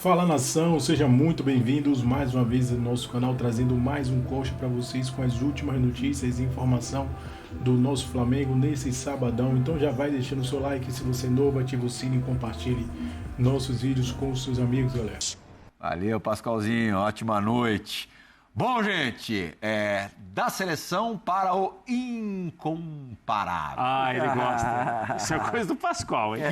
Fala nação, sejam muito bem-vindos mais uma vez no nosso canal, trazendo mais um coxa para vocês com as últimas notícias e informação do nosso Flamengo nesse sabadão. Então já vai deixando o seu like, se você é novo, ative o sininho e compartilhe nossos vídeos com os seus amigos, galera. Valeu, Pascalzinho, ótima noite. Bom, gente, da seleção para o incomparável. Ah, ele gosta. Isso é coisa do Pascoal, hein?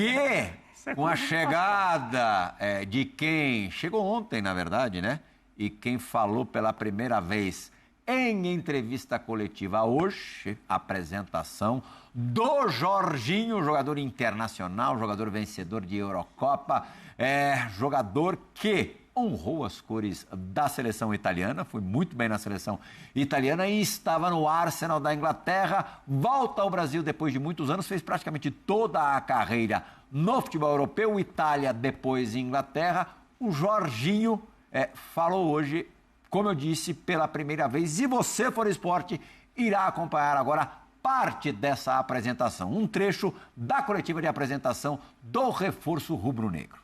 Com a chegada de quem chegou ontem, na verdade, né? E quem falou pela primeira vez em entrevista coletiva hoje, apresentação do Jorginho, jogador internacional, jogador vencedor de Eurocopa, jogador que honrou as cores da seleção italiana, foi muito bem na seleção italiana e estava no Arsenal da Inglaterra, volta ao Brasil depois de muitos anos, fez praticamente toda a carreira no futebol europeu, Itália, depois Inglaterra. O Jorginho falou hoje, como eu disse, pela primeira vez, e você, For Esporte, irá acompanhar agora parte dessa apresentação, um trecho da coletiva de apresentação do reforço rubro-negro.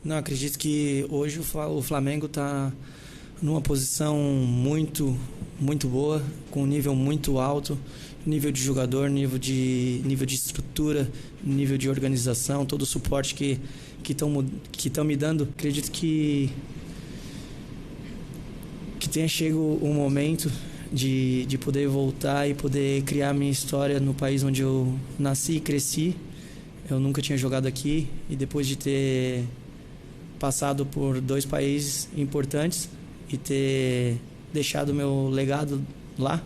Não, acredito que hoje o Flamengo está numa posição muito boa, com um nível muito alto, nível de jogador, nível de estrutura, nível de organização, todo o suporte que estão me dando. Acredito que tenha chegado o momento de poder voltar e poder criar minha história no país onde eu nasci e cresci. Eu nunca tinha jogado aqui e depois de ter passado por 2 países importantes e ter deixado meu legado lá,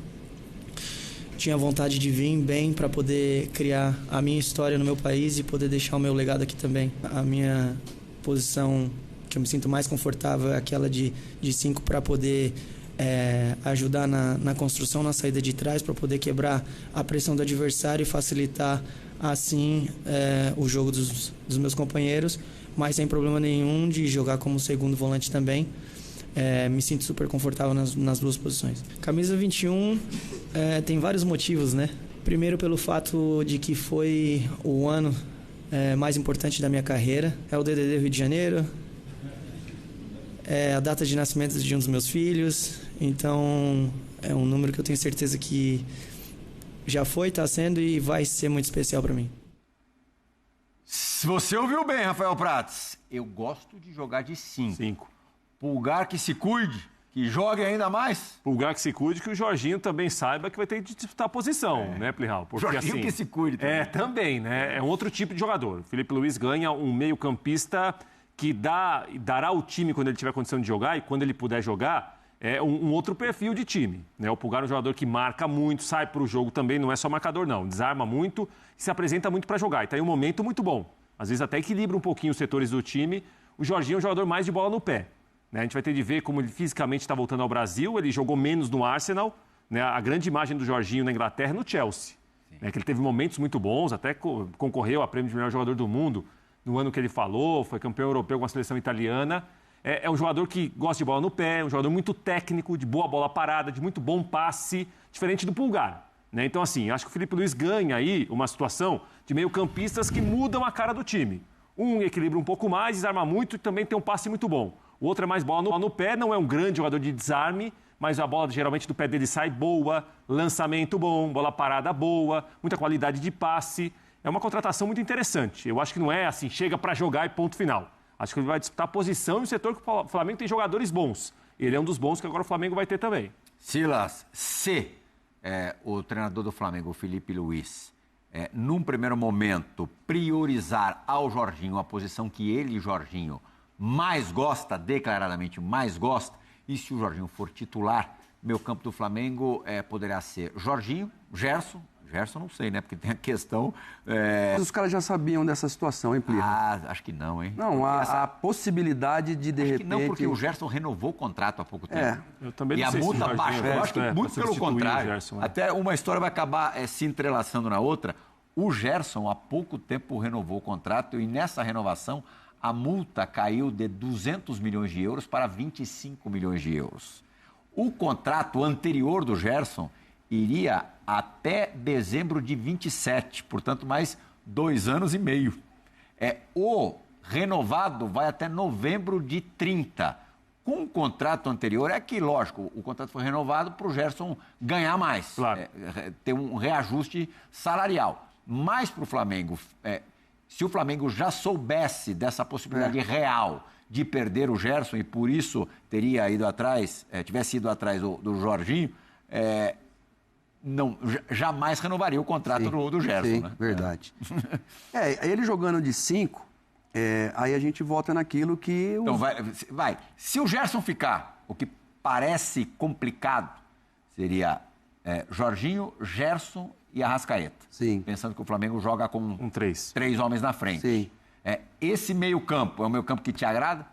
tinha vontade de vir bem para poder criar a minha história no meu país e poder deixar o meu legado aqui também. A minha posição que eu me sinto mais confortável é aquela de 5 para poder ajudar na construção, na saída de trás, para poder quebrar a pressão do adversário e facilitar assim o jogo dos meus companheiros, mas sem problema nenhum de jogar como segundo volante também. Me sinto super confortável nas 2 posições. Camisa 21 tem vários motivos, né? Primeiro pelo fato de que foi o ano mais importante da minha carreira. É o DDD Rio de Janeiro, é a data de nascimento de um dos meus filhos, então é um número que eu tenho certeza que já foi, está sendo e vai ser muito especial para mim. Você ouviu bem, Rafael Prats. Eu gosto de jogar de 5. Pulgar que se cuide, que jogue ainda mais. Pulgar que se cuide, que o Jorginho também saiba que vai ter que disputar a posição, né, Plihal? Porque Jorginho assim, que se cuide também. Também, né? É um outro tipo de jogador. O Felipe Luiz ganha um meio-campista que dará ao time quando ele tiver condição de jogar e quando ele puder jogar, um outro perfil de time, né? O Pulgar é um jogador que marca muito, sai para o jogo também, não é só marcador não, desarma muito e se apresenta muito para jogar. E tem um momento muito bom. Às vezes até equilibra um pouquinho os setores do time. O Jorginho é um jogador mais de bola no pé, né? A gente vai ter de ver como ele fisicamente está voltando ao Brasil. Ele jogou menos no Arsenal, né? A grande imagem do Jorginho na Inglaterra é no Chelsea, né? Que ele teve momentos muito bons, até concorreu a prêmio de melhor jogador do mundo no ano que ele falou, foi campeão europeu com a seleção italiana. É um jogador que gosta de bola no pé, um jogador muito técnico, de boa bola parada, de muito bom passe, diferente do Pulgar, né? Então, assim, acho que o Felipe Luiz ganha aí uma situação de meio-campistas que mudam a cara do time. Um equilibra um pouco mais, desarma muito e também tem um passe muito bom. O outro é mais bola no pé, não é um grande jogador de desarme, mas a bola geralmente do pé dele sai boa, lançamento bom, bola parada boa, muita qualidade de passe. É uma contratação muito interessante. Eu acho que não é assim, chega para jogar e ponto final. Acho que ele vai disputar a posição e o setor que o Flamengo tem jogadores bons. Ele é um dos bons que agora o Flamengo vai ter também. Silas, o treinador do Flamengo, o Felipe Luiz, num primeiro momento, priorizar ao Jorginho a posição que ele, Jorginho, mais gosta, declaradamente mais gosta, e se o Jorginho for titular, meu campo do Flamengo poderá ser Jorginho, Gerson não sei, né? Porque tem a questão... Os caras já sabiam dessa situação, hein, Plihal? Acho que não, hein? Não, a possibilidade de repente... Acho que não, porque o Gerson renovou o contrato há pouco tempo. Eu também não e sei a multa se baixou. Eu acho que muito pelo contrário. Gerson, até uma história vai acabar se entrelaçando na outra. O Gerson, há pouco tempo, renovou o contrato e nessa renovação a multa caiu de 200 milhões de euros para 25 milhões de euros. O contrato anterior do Gerson iria até dezembro de 27, portanto, mais 2 anos e meio. O renovado vai até novembro de 30. Com o contrato anterior, é que, lógico, o contrato foi renovado para o Gerson ganhar mais, Claro. ter um reajuste salarial. Mas para o Flamengo, se o Flamengo já soubesse dessa possibilidade real de perder o Gerson e por isso teria ido atrás, tivesse ido atrás do Jorginho, não, jamais renovaria o contrato do Gerson. Sim, né? verdade. Ele jogando de 5, aí a gente volta naquilo que... Então, vai. Se o Gerson ficar, o que parece complicado seria Jorginho, Gerson e Arrascaeta. Sim. Pensando que o Flamengo joga com Um 3. 3 homens na frente. Sim. Esse meio-campo é o meio-campo que te agrada?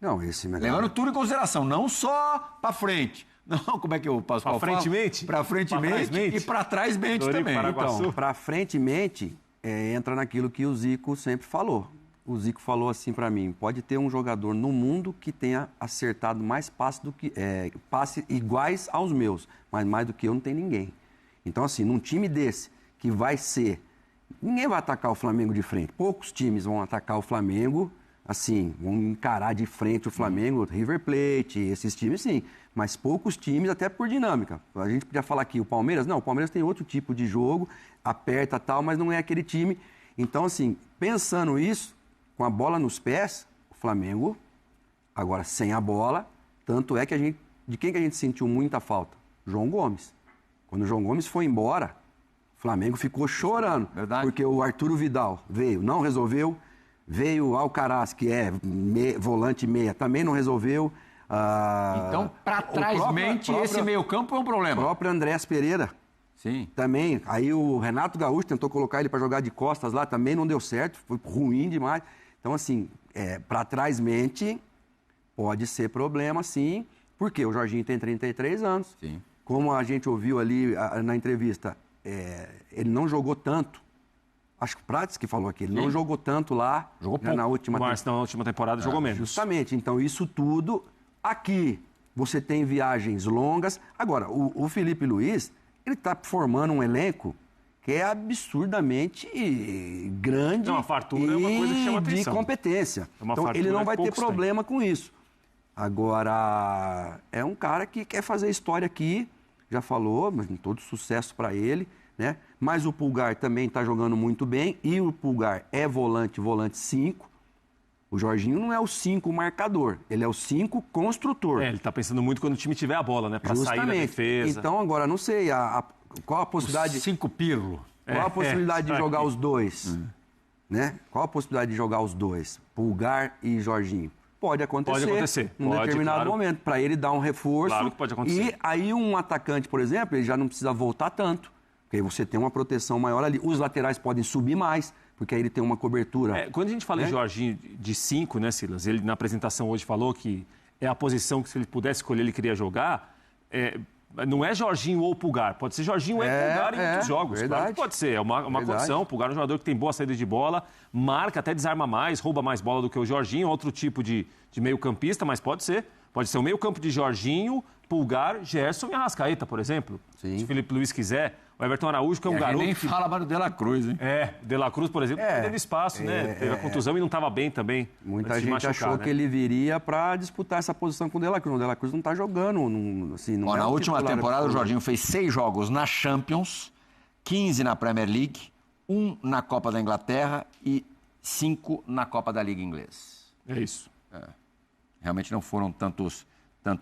Não, esse melhor. Levando tudo em consideração, não só para frente. Não, como é que eu passo Pra frente mente? Para frente Pra trás mente mente? e para trás mente Dorico, também. Paraguaçu. Então, para frente mente, entra naquilo que o Zico sempre falou. O Zico falou assim para mim, pode ter um jogador no mundo que tenha acertado mais passe iguais aos meus, mas mais do que eu não tem ninguém. Então, assim, num time desse, que vai ser... Ninguém vai atacar o Flamengo de frente. Poucos times vão atacar o Flamengo, assim, vão encarar de frente o Flamengo, River Plate, esses times sim. Mas poucos times, até por dinâmica. A gente podia falar aqui, o Palmeiras, não, o Palmeiras tem outro tipo de jogo, aperta tal, mas não é aquele time. Então, assim, pensando isso, com a bola nos pés, o Flamengo, agora sem a bola, tanto é que de quem que a gente sentiu muita falta? João Gomes. Quando o João Gomes foi embora, o Flamengo ficou chorando. Verdade. Porque o Arturo Vidal veio, não resolveu. Veio o Alcaraz, que é volante meia, também não resolveu. Então, para trás mente, esse meio-campo é um problema. O próprio Andrés Pereira. Sim. Também. Aí o Renato Gaúcho tentou colocar ele para jogar de costas lá, também não deu certo, foi ruim demais. Então, assim, para trás mente, pode ser problema, sim, porque o Jorginho tem 33 anos. Sim. Como a gente ouviu ali na entrevista, ele não jogou tanto. Acho que o Prates que falou aqui, ele não jogou tanto lá. Jogou pouco. Na última Mas na última temporada jogou menos. Justamente. Então, isso tudo, aqui, você tem viagens longas. Agora, o Felipe Luiz, ele está formando um elenco que é absurdamente grande. Não, a fartura é uma coisa que chama de atenção. competência. É uma Então, fartura ele não que vai ter poucos têm. problema com isso. Agora, é um cara que quer fazer história aqui, já falou, mas com todo sucesso para ele, né? Mas o Pulgar também está jogando muito bem, e o Pulgar é volante 5. O Jorginho não é o 5 marcador, ele é o 5 construtor. Ele tá pensando muito quando o time tiver a bola, né? Pra sair da defesa. Então, agora, não sei, qual a possibilidade... 5 pirlo. Qual a possibilidade de jogar os dois? Né? Qual a possibilidade de jogar os dois? Pulgar e Jorginho? Pode acontecer. Pode acontecer. Num determinado claro. momento, para ele dar um reforço. Claro que pode acontecer. E aí um atacante, por exemplo, ele já não precisa voltar tanto. Porque aí você tem uma proteção maior ali. Os laterais podem subir mais, porque aí ele tem uma cobertura. Quando a gente fala em Jorginho de 5, né, Silas? Ele na apresentação hoje falou que é a posição que, se ele pudesse escolher, ele queria jogar. Não é Jorginho ou Pulgar. Pode ser Jorginho ou Pulgar em muitos jogos. Verdade. Claro que pode ser. É uma condição. Pulgar é um jogador que tem boa saída de bola, marca, até desarma mais, rouba mais bola do que o Jorginho. Outro tipo de meio-campista, mas pode ser. Pode ser o meio-campo de Jorginho, Pulgar, Gerson e Arrascaeta, por exemplo. Sim. Se o Felipe Luiz quiser. O Everton Araújo, que é um garoto. Nem que... fala mais do De La Cruz, hein? De La Cruz, por exemplo, teve espaço, né? Teve a contusão e não estava bem também. Muita antes de gente machucar, achou né? que ele viria para disputar essa posição com o De La Cruz. O De La Cruz não está jogando. Não Na um última titular temporada, o absoluto. Jorginho fez 6 jogos na Champions, 15 na Premier League, 1 na Copa da Inglaterra e 5 na Copa da Liga Inglesa. É isso. Realmente não foram tantos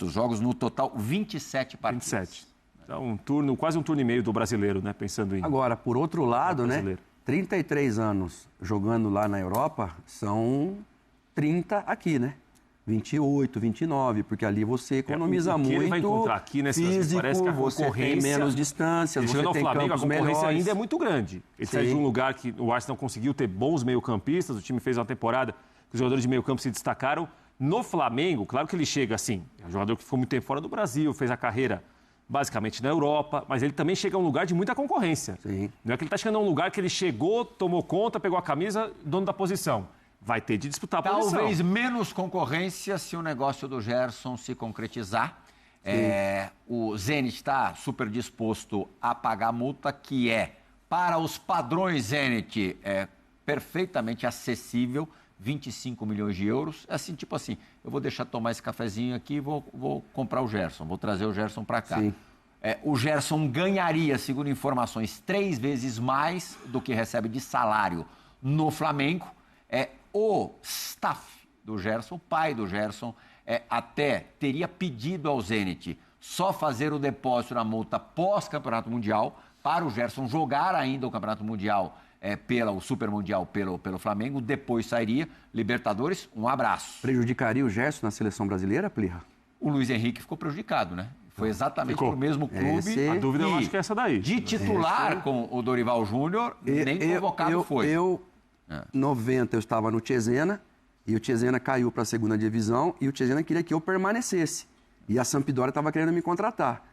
jogos, no total 27 partidas. 27. Então, quase um turno e meio do brasileiro, né? Pensando em... Agora, por outro lado, né? brasileiro. 33 anos jogando lá na Europa são 30 aqui, né? 28, 29, porque ali você economiza o que muito. ele vai encontrar aqui, né, Silas? físico, Parece que a você tem concorrência... menos distâncias, Ele você chegando ao tem Flamengo, a campos concorrência melhores. ainda é muito grande. Ele sai de um lugar que o Arsenal conseguiu ter bons meio-campistas, o time fez uma temporada que os jogadores de meio-campo se destacaram. No Flamengo, claro que ele chega assim, é um jogador que ficou muito tempo fora do Brasil, fez a carreira basicamente na Europa, mas ele também chega a um lugar de muita concorrência. Sim. Não é que ele está chegando a um lugar que ele chegou, tomou conta, pegou a camisa, dono da posição. Vai ter de disputar a posição. Talvez menos concorrência se o negócio do Gerson se concretizar. O Zenit está super disposto a pagar a multa, que para os padrões Zenit, perfeitamente acessível, 25 milhões de euros. Assim, tipo assim, eu vou deixar tomar esse cafezinho aqui e vou comprar o Gerson, vou trazer o Gerson para cá. Sim. O Gerson ganharia, segundo informações, 3 vezes mais do que recebe de salário no Flamengo. O staff do Gerson, o pai do Gerson, até teria pedido ao Zenit só fazer o depósito na multa pós-Campeonato Mundial para o Gerson jogar ainda o Campeonato Mundial, o Super Mundial pelo Flamengo, depois sairia. Libertadores, um abraço. Prejudicaria o Gerson na seleção brasileira, Plirra? O Luiz Henrique ficou prejudicado, né? Foi exatamente pro mesmo clube. A dúvida eu acho que é essa daí. De titular com o Dorival Júnior, nem convocado foi. 90, eu estava no Cesena, e o Cesena caiu para a segunda divisão, e o Cesena queria que eu permanecesse. E a Sampdoria estava querendo me contratar.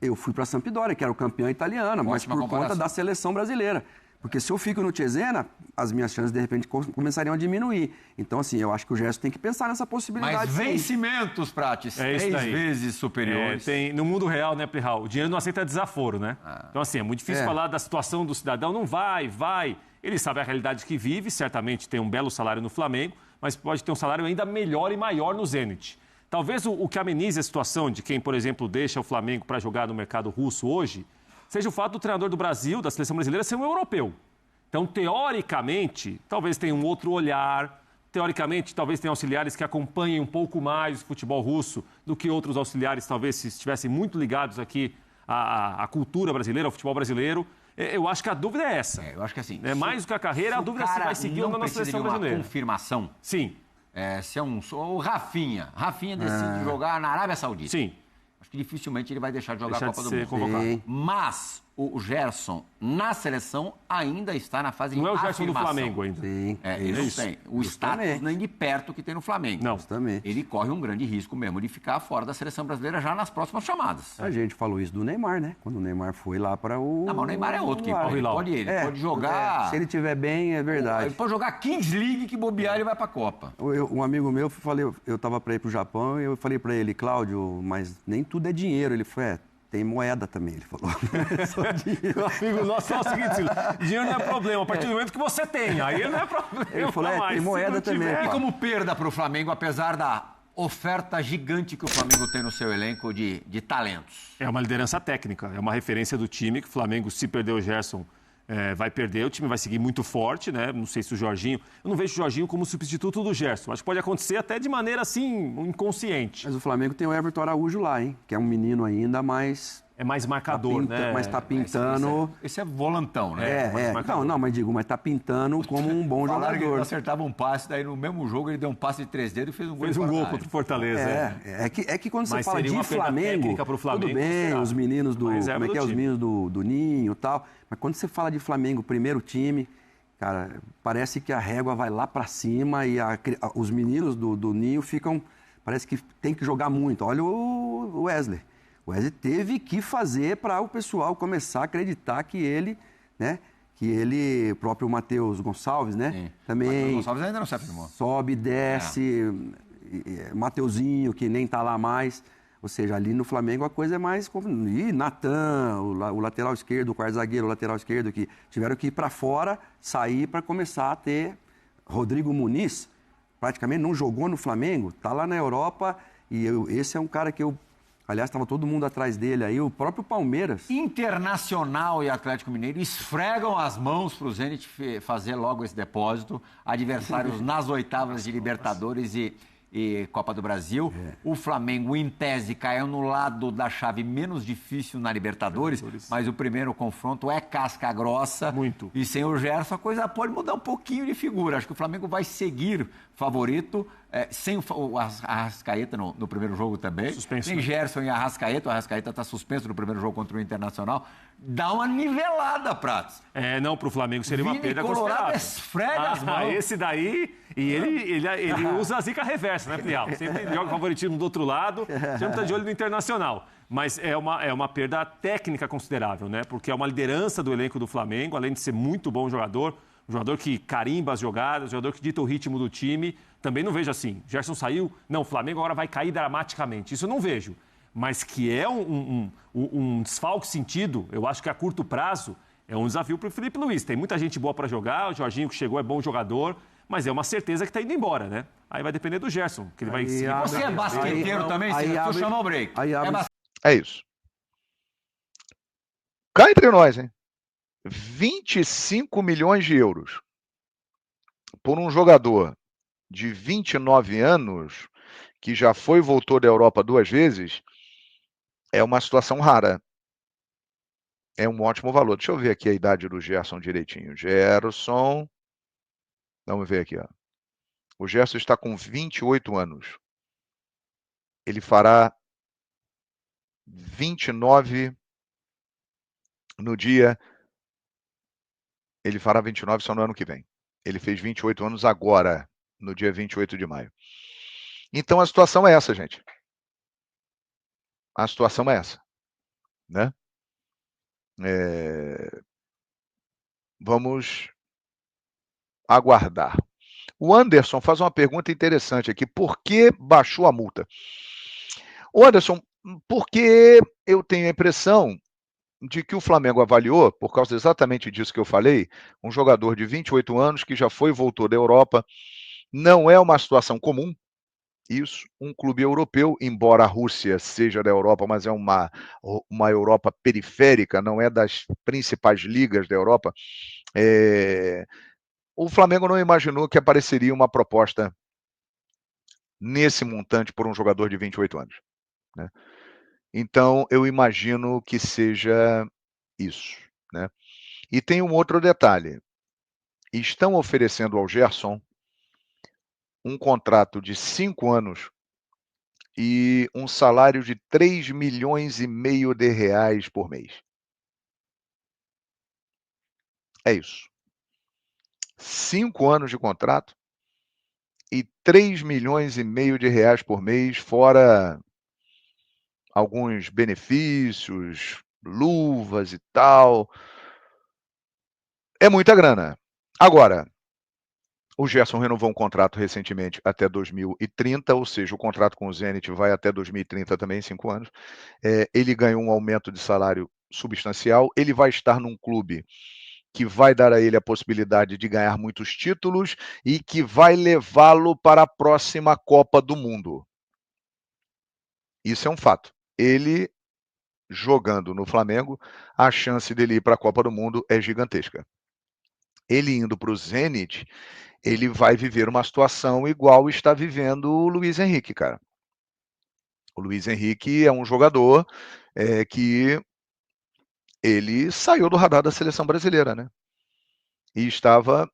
Eu fui para a Sampdoria, que era o campeão italiano, mas por conta da seleção brasileira. Porque se eu fico no Cesena, as minhas chances, de repente, começariam a diminuir. Então, assim, eu acho que o Gerson tem que pensar nessa possibilidade. Mas vencimentos, Prates, 3 vezes superiores. No mundo real, né, Plihal? O dinheiro não aceita desaforo, né? Então, assim, é muito difícil falar da situação do cidadão. Não vai. Ele sabe a realidade que vive, certamente tem um belo salário no Flamengo, mas pode ter um salário ainda melhor e maior no Zenit. Talvez o que amenize a situação de quem, por exemplo, deixa o Flamengo para jogar no mercado russo hoje seja o fato do treinador do Brasil, da seleção brasileira, ser um europeu. Então, teoricamente, talvez tenha um outro olhar. Teoricamente, talvez tenha auxiliares que acompanhem um pouco mais o futebol russo do que outros auxiliares, talvez, se estivessem muito ligados aqui à cultura brasileira, ao futebol brasileiro. Eu acho que a dúvida é essa. Eu acho que assim... mais do que a carreira, a dúvida é se vai seguir ou não na seleção brasileira. Confirmação. Sim. Se é o Rafinha. Rafinha decide jogar na Arábia Saudita. Sim. Acho que dificilmente ele vai deixar de jogar a Copa do Mundo. Convocado. Mas o Gerson, na seleção, ainda está na fase de afirmação. Não é o Gerson do afirmação. Flamengo ainda. Sim. Ele não tem o status nem de perto que tem no Flamengo. Não. Justamente. Ele corre um grande risco mesmo de ficar fora da seleção brasileira já nas próximas chamadas. A gente falou isso do Neymar, né? Quando o Neymar foi lá para o... Não, mas o Neymar é outro que pode jogar... Se ele estiver bem, é verdade. Ele pode jogar Kings League, que bobear ele vai para a Copa. Um amigo meu, eu estava para ir para o Japão e eu falei para ele, Cláudio, mas nem tudo é dinheiro. Ele foi, tem moeda também, ele falou. Só dinheiro. Amigo nosso fala o seguinte, dinheiro não é problema, a partir do momento que você tem, aí não é problema. Ele falou, tem moeda também. E como perda para o Flamengo, apesar da oferta gigante que o Flamengo tem no seu elenco de talentos? É uma liderança técnica, é uma referência do time, que o Flamengo, se perder o Gerson, vai perder, o time vai seguir muito forte, né? Não sei se o Jorginho... Eu não vejo o Jorginho como substituto do Gerson. Acho que pode acontecer até de maneira, assim, inconsciente. Mas o Flamengo tem o Everton Araújo lá, hein? Que é um menino ainda mais... É mais marcador, né? Mas tá pintando... Esse é volantão, né? Mas tá pintando como um bom Falaram que jogador. ele acertava um passe, daí no mesmo jogo ele deu um passe de 3 dedos e fez um gol. Fez um gol contra o Fortaleza. É que quando você fala seria de uma perda Flamengo, técnica pro Flamengo, tudo bem, os meninos do... Mas Como é que é? Os time. meninos do Ninho e tal. Mas quando você fala de Flamengo, primeiro time, cara, parece que a régua vai lá pra cima e os meninos do Ninho ficam... Parece que tem que jogar muito. Olha o Wesley. O Wesley teve que fazer para o pessoal começar a acreditar que ele, né? Que ele, próprio Matheus Gonçalves, né? Sim. Também Matheus Gonçalves ainda não se afirmou. sobe, desce, Mateuzinho, que nem tá lá mais. Ou seja, ali no Flamengo a coisa é mais... E Natan, o lateral esquerdo, o quarto zagueiro, o lateral esquerdo, que tiveram que ir para fora, sair para começar a ter... Rodrigo Muniz, praticamente não jogou no Flamengo, tá lá na Europa, e esse é um cara que eu... Aliás, estava todo mundo atrás dele aí, o próprio Palmeiras. Internacional e Atlético Mineiro esfregam as mãos para o Zenit fazer logo esse depósito. Adversários nas oitavas de Libertadores e Copa do Brasil. O Flamengo, em tese, caiu no lado da chave menos difícil na Libertadores, mas o primeiro confronto é casca grossa. Muito. E sem o Gerson, a coisa pode mudar um pouquinho de figura. Acho que o Flamengo vai seguir favorito, sem o Arrascaeta no primeiro jogo também. Suspenso, sem né? Gerson e Arrascaeta. O Arrascaeta está suspenso no primeiro jogo contra o Internacional. Dá uma nivelada, Pratos. Não, para o Flamengo seria uma Vini perda Colorado considerável. esfrega as mãos. Esse daí, e ele usa a zica reversa, né, Plial? Sempre joga favoritismo do outro lado, sempre está de olho no Internacional. Mas é uma perda técnica considerável, né? Porque é uma liderança do elenco do Flamengo, além de ser muito bom jogador, um jogador que carimba as jogadas, um jogador que dita o ritmo do time. Também não vejo assim, Gerson saiu, não, o Flamengo agora vai cair dramaticamente. Isso eu não vejo. Mas que é um desfalque sentido, eu acho que a curto prazo é um desafio para o Felipe Luiz. Tem muita gente boa para jogar, o Jorginho que chegou é bom jogador, mas é uma certeza que está indo embora, né? Aí vai depender do Gerson, que ele vai seguir. Você é basqueteiro também, se eu chamar o break. É isso. Cá entre nós, hein? 25 milhões de euros por um jogador de 29 anos, que já foi e voltou da Europa 2 vezes, é uma situação rara. É um ótimo valor. Deixa eu ver aqui a idade do Gerson direitinho. Gerson. Vamos ver aqui, ó. O Gerson está com 28 anos. Ele fará 29 no dia. Ele fará 29 só no ano que vem. Ele fez 28 anos agora, no dia 28 de maio. Então a situação é essa, gente. A situação é essa, né? Vamos aguardar. O Anderson faz uma pergunta interessante aqui. Por que baixou a multa? O Anderson, porque eu tenho a impressão de que o Flamengo avaliou, por causa exatamente disso que eu falei, um jogador de 28 anos que já foi e voltou da Europa. Não é uma situação comum. Isso, um clube europeu, embora a Rússia seja da Europa, mas é uma Europa periférica, não é das principais ligas da Europa. O Flamengo não imaginou que apareceria uma proposta nesse montante por um jogador de 28 anos, né? Então, eu imagino que seja isso, né? E tem um outro detalhe. Estão oferecendo ao Gerson um contrato de 5 anos e um salário de 3,5 milhões de reais por mês. É isso. 5 anos de contrato e 3,5 milhões de reais por mês, fora alguns benefícios, luvas e tal. É muita grana. Agora, o Gerson renovou um contrato recentemente até 2030, ou seja, o contrato com o Zenit vai até 2030 também, 5 anos. Ele ganhou um aumento de salário substancial. Ele vai estar num clube que vai dar a ele a possibilidade de ganhar muitos títulos e que vai levá-lo para a próxima Copa do Mundo. Isso é um fato. Ele, jogando no Flamengo, a chance dele ir para a Copa do Mundo é gigantesca. Ele indo para o Zenit, ele vai viver uma situação igual está vivendo o Luiz Henrique, cara. O Luiz Henrique é um jogador que ele saiu do radar da seleção brasileira, né? E estava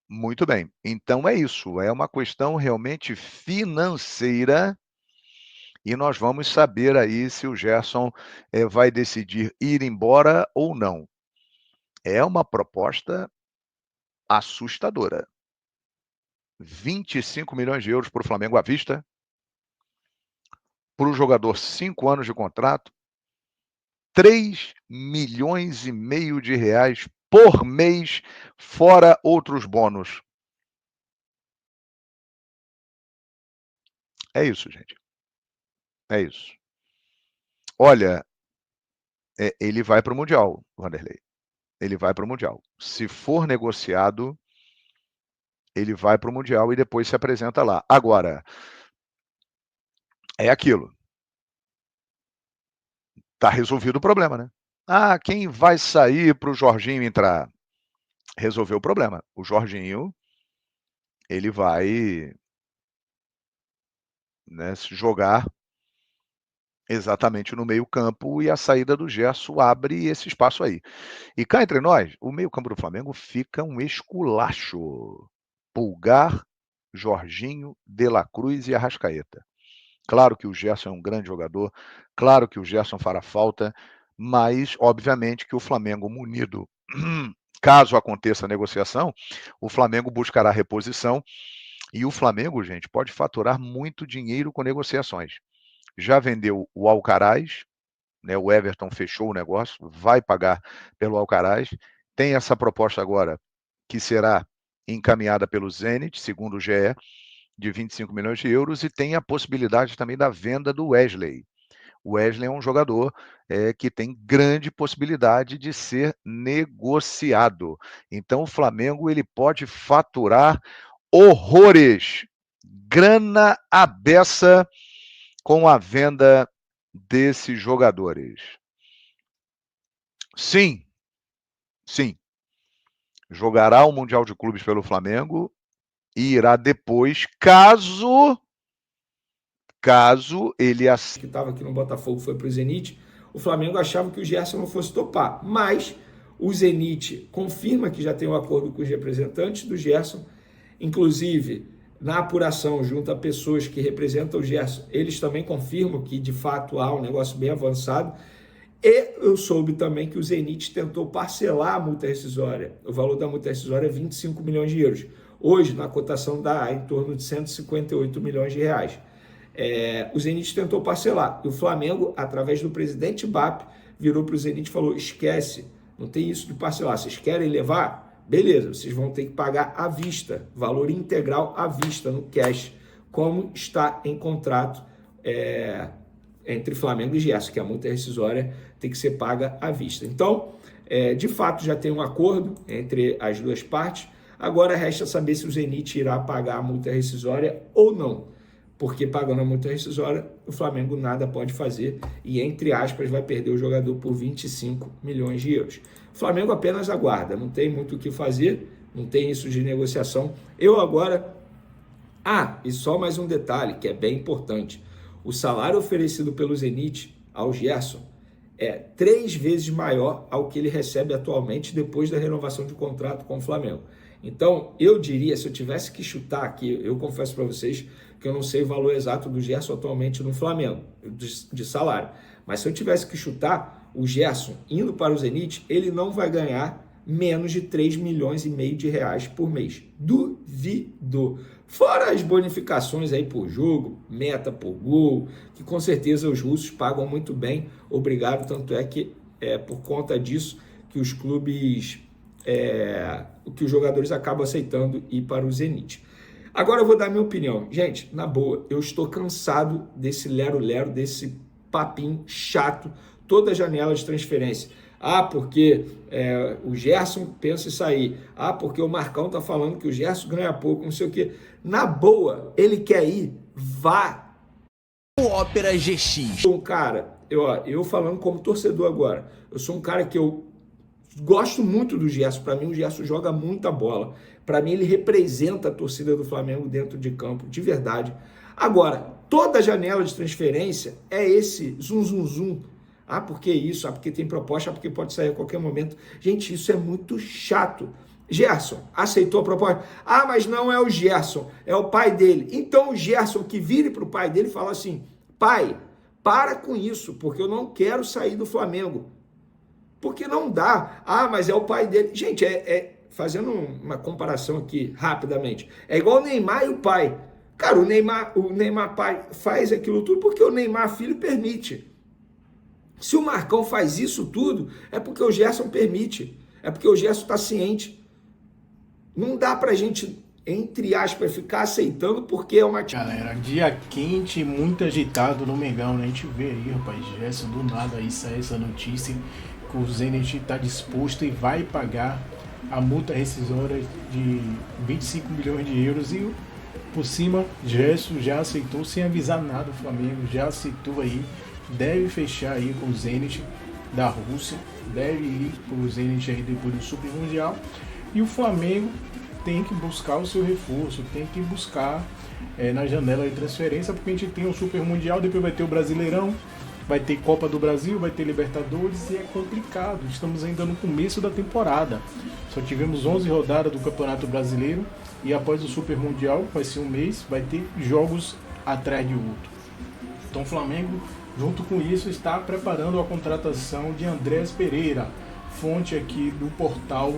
muito bem. Então é isso, é uma questão realmente financeira e nós vamos saber aí se o Gerson vai decidir ir embora ou não. É uma proposta assustadora. 25 milhões de euros para o Flamengo à vista, para o jogador 5 anos de contrato, 3,5 milhões de reais por mês, fora outros bônus. É isso, gente. É isso. Olha, ele vai para o Mundial, Vanderlei. Ele vai para o Mundial. Se for negociado, ele vai para o Mundial e depois se apresenta lá. Agora, é aquilo. Está resolvido o problema, né? Ah, quem vai sair para o Jorginho entrar? Resolveu o problema. O Jorginho, ele vai, né, se jogar exatamente no meio-campo e a saída do Gerson abre esse espaço aí. E cá entre nós, o meio-campo do Flamengo fica um esculacho. Pulgar, Jorginho, De La Cruz e Arrascaeta. Claro que o Gerson é um grande jogador, claro que o Gerson fará falta, mas obviamente que o Flamengo munido, caso aconteça a negociação, o Flamengo buscará reposição e o Flamengo, gente, pode faturar muito dinheiro com negociações. Já vendeu o Alcaraz, né, o Everton fechou o negócio, vai pagar pelo Alcaraz. Tem essa proposta agora que será encaminhada pelo Zenit, segundo o GE, de 25 milhões de euros, e tem a possibilidade também da venda do Wesley. o Wesley é um jogador que tem grande possibilidade de ser negociado. Então o Flamengo ele pode faturar horrores, grana à beça com a venda desses jogadores. Sim, jogará o Mundial de Clubes pelo Flamengo e irá depois, caso ele que estava aqui no Botafogo foi para o Zenit, o Flamengo achava que o Gerson não fosse topar, mas o Zenit confirma que já tem um acordo com os representantes do Gerson, inclusive na apuração junto a pessoas que representam o Gerson, eles também confirmam que de fato há um negócio bem avançado. E eu soube também que o Zenit tentou parcelar a multa rescisória. O valor da multa rescisória é 25 milhões de euros. Hoje, na cotação, dá em torno de 158 milhões de reais. O Zenit tentou parcelar. E o Flamengo, através do presidente BAP, virou para o Zenit e falou: esquece, não tem isso de parcelar. Vocês querem levar? Beleza, vocês vão ter que pagar à vista, valor integral à vista, no cash, como está em contrato entre Flamengo e Gerson, que a multa rescisória tem que ser paga à vista. Então, de fato, já tem um acordo entre as duas partes. Agora resta saber se o Zenit irá pagar a multa rescisória ou não. Porque pagando a multa rescisória, o Flamengo nada pode fazer e, entre aspas, vai perder o jogador por 25 milhões de euros. O Flamengo apenas aguarda, não tem muito o que fazer, não tem isso de negociação. Eu agora... e só mais um detalhe que é bem importante. O salário oferecido pelo Zenit ao Gerson é 3 vezes maior ao que ele recebe atualmente depois da renovação de contrato com o Flamengo. Então, eu diria, se eu tivesse que chutar aqui, eu confesso para vocês que eu não sei o valor exato do Gerson atualmente no Flamengo, de salário. Mas se eu tivesse que chutar, o Gerson, indo para o Zenit, ele não vai ganhar menos de 3 milhões e meio de reais por mês. Duvido. Fora as bonificações aí por jogo, meta por gol, que com certeza os russos pagam muito bem, obrigado, tanto é que é por conta disso que os clubes... que os jogadores acabam aceitando ir para o Zenit. Agora eu vou dar minha opinião. Gente, na boa, eu estou cansado desse lero-lero, desse papinho chato, toda janela de transferência. Porque o Gerson pensa em sair. Porque o Marcão tá falando que o Gerson ganha pouco, não sei o quê. Na boa, ele quer ir, vá. Ópera GX. Sou um cara, eu falando como torcedor agora, eu sou um cara que eu gosto muito do Gerson. Para mim, o Gerson joga muita bola. Para mim, ele representa a torcida do Flamengo dentro de campo, de verdade. Agora, toda janela de transferência é esse zum. Porque isso, porque tem proposta, porque pode sair a qualquer momento. Gente, isso é muito chato. Gerson aceitou a proposta. Mas não é o Gerson, é o pai dele. Então, o Gerson que vire para o pai dele e fala assim: pai, para com isso, porque eu não quero sair do Flamengo. Porque não dá. Mas é o pai dele. Gente, fazendo uma comparação aqui rapidamente, é igual o Neymar e o pai. Cara, o Neymar pai faz aquilo tudo porque o Neymar filho permite. Se o Marcão faz isso tudo, é porque o Gerson permite. É porque o Gerson está ciente. Não dá pra gente, entre aspas, ficar aceitando porque é uma... Galera, dia quente, muito agitado no Mengão, né? A gente vê aí, rapaz, Gerson, do nada aí sai essa notícia que o Zenit está disposto e vai pagar a multa rescisória de 25 milhões de euros e por cima, Gerson já aceitou sem avisar nada o Flamengo, já aceitou aí, deve fechar aí com o Zenit da Rússia, deve ir para o Zenit aí depois do Super Mundial e o Flamengo tem que buscar o seu reforço, tem que buscar na janela de transferência, porque a gente tem o Super Mundial, depois vai ter o Brasileirão, vai ter Copa do Brasil, vai ter Libertadores e é complicado. Estamos ainda no começo da temporada. Só tivemos 11 rodadas do Campeonato Brasileiro e após o Super Mundial, vai ser um mês, vai ter jogos atrás de outro. Então o Flamengo, junto com isso, está preparando a contratação de Andrés Pereira, fonte aqui do portal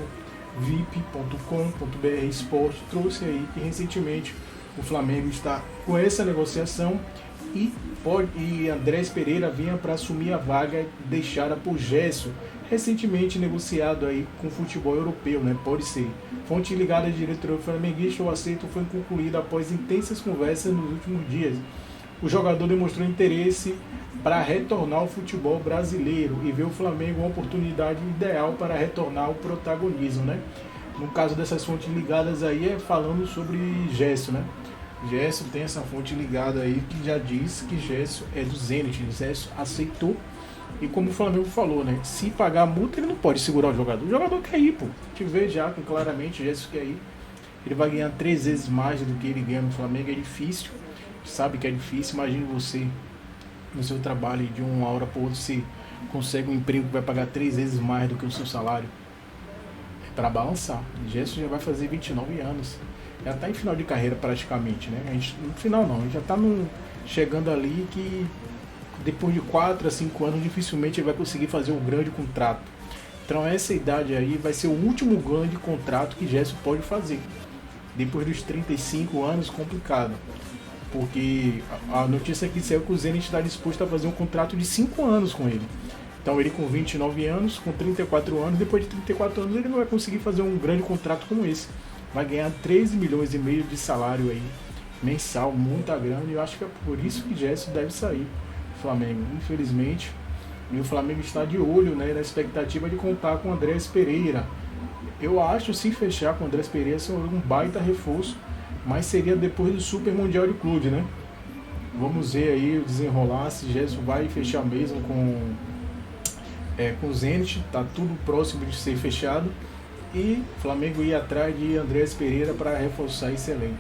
vip.com.br Esporte, trouxe aí que recentemente o Flamengo está com essa negociação e Andrés Pereira vinha para assumir a vaga deixada por Gerson, recentemente negociado aí com o futebol europeu, né? Pode ser. Fonte ligada à diretoria flamenguista, o aceito foi concluído após intensas conversas nos últimos dias. o jogador demonstrou interesse para retornar ao futebol brasileiro e vê o Flamengo uma oportunidade ideal para retornar ao protagonismo, né? No caso dessas fontes ligadas aí, é falando sobre Gesso, né? Gesso tem essa fonte ligada aí que já diz que Gesso é do Zenit. Gesso aceitou. E como o Flamengo falou, né? Se pagar a multa, ele não pode segurar o jogador. O jogador quer ir, pô. A gente vê já que claramente Gesso quer ir. Ele vai ganhar 3 vezes mais do que ele ganha no Flamengo. É difícil. Sabe que é difícil. Imagine você no seu trabalho de uma hora para outra você consegue um emprego que vai pagar 3 vezes mais do que o seu salário. É para balançar. Gesso já vai fazer 29 anos. Já está em final de carreira praticamente, né? A gente, no final não, a gente já está chegando ali que depois de 4 a 5 anos dificilmente ele vai conseguir fazer um grande contrato. Então essa idade aí vai ser o último grande contrato que Gesso pode fazer. Depois dos 35 anos, complicado. Porque a notícia que saiu que o Zenit está disposto a fazer um contrato de 5 anos com ele. Então ele com 29 anos, com 34 anos, depois de 34 anos ele não vai conseguir fazer um grande contrato como esse. Vai ganhar 13 milhões e meio de salário aí, mensal, muita grana, e eu acho que é por isso que Gesso deve sair do Flamengo, infelizmente. E o Flamengo está de olho, né, na expectativa de contar com o Andrés Pereira. Eu acho, se fechar com o Andrés Pereira, seria um baita reforço, mas seria depois do Super Mundial de Clube, né? Vamos ver aí o desenrolar, se Gesso vai fechar mesmo com o Zenit, tá tudo próximo de ser fechado. E Flamengo ir atrás de Andrés Pereira para reforçar esse elenco.